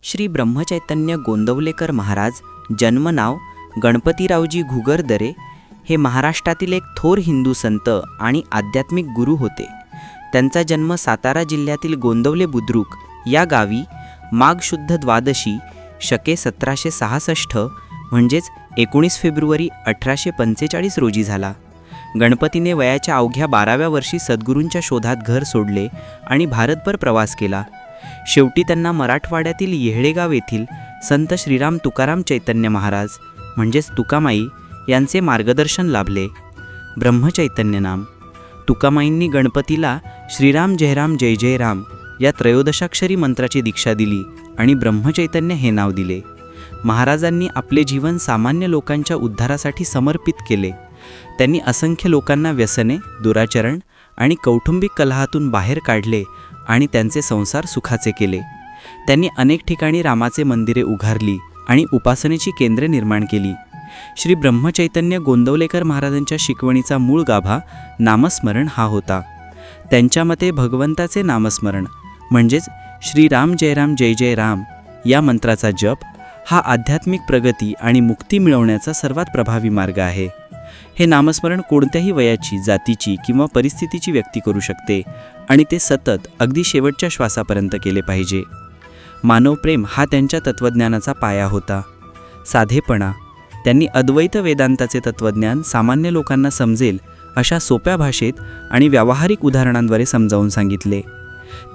श्री ब्रह्मचैतन्य गोंदवलेकर महाराज, जन्मनाव गणपतीरावजी घुगरदरे, हे महाराष्ट्रातील एक थोर हिंदू संत आणि आध्यात्मिक गुरु होते. त्यांचा जन्म सातारा जिल्ह्यातील गोंदवले बुद्रुक या गावी माघ शुद्ध द्वादशी शके 1766 म्हणजेच 19 फेब्रुवारी 1845 रोजी झाला. गणपतीने वयाच्या अवघ्या 12व्या वर्षी सद्गुरूंच्या शोधात घर सोडले आणि भारतभर प्रवास केला. शेवटी त्यांना मराठवाड्यातील येहळेगाव येथील संत श्रीराम तुकाराम चैतन्य महाराज म्हणजेच तुकामाई यांचे मार्गदर्शन लाभले. ब्रह्मचैतन्य नाम. तुकामाईंनी गणपतीला श्रीराम जयराम जय जय राम या त्रयोदशाक्षरी मंत्राची दीक्षा दिली आणि ब्रह्मचैतन्य हे नाव दिले. महाराजांनी आपले जीवन सामान्य लोकांच्या उद्धारासाठी समर्पित केले. त्यांनी असंख्य लोकांना व्यसने, दुराचरण आणि कौटुंबिक कलहातून बाहेर काढले आणि त्यांचे संसार सुखाचे केले. त्यांनी अनेक ठिकाणी रामाचे मंदिरे उभारली आणि उपासनेची केंद्रे निर्माण केली. श्री ब्रह्मचैतन्य गोंदवलेकर महाराजांच्या शिकवणीचा मूळ गाभा नामस्मरण हा होता. त्यांच्या मते भगवंताचे नामस्मरण म्हणजेच श्रीराम जयराम जय जय राम या मंत्राचा जप हा आध्यात्मिक प्रगती आणि मुक्ती मिळवण्याचा सर्वात प्रभावी मार्ग आहे. हे नामस्मरण कोणत्याही वयाची, जातीची किंवा परिस्थितीची व्यक्ती करू शकते आणि ते सतत अगदी शेवटच्या श्वासापर्यंत केले पाहिजे. मानवप्रेम हा त्यांच्या तत्त्वज्ञानाचा पाया होता. साधेपणा. त्यांनी अद्वैत वेदांताचे तत्त्वज्ञान सामान्य लोकांना समजेल अशा सोप्या भाषेत आणि व्यावहारिक उदाहरणांद्वारे समजावून सांगितले.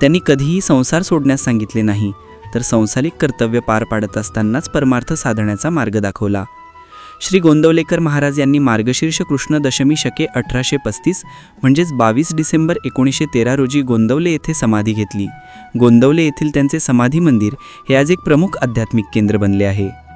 त्यांनी कधीही संसार सोडण्यास सांगितले नाही, तर संसारिक कर्तव्य पार पाडत असतानाच परमार्थ साधण्याचा मार्ग दाखवला. श्री गोंदवलेकर महाराज यांनी मार्गशीर्ष कृष्ण दशमी शके 1835 म्हणजेच 22 डिसेंबर 1913 रोजी गोंदवले येथे समाधी घेतली. गोंदवले येथील त्यांचे समाधी मंदिर हे आज एक प्रमुख आध्यात्मिक केंद्र बनले आहे.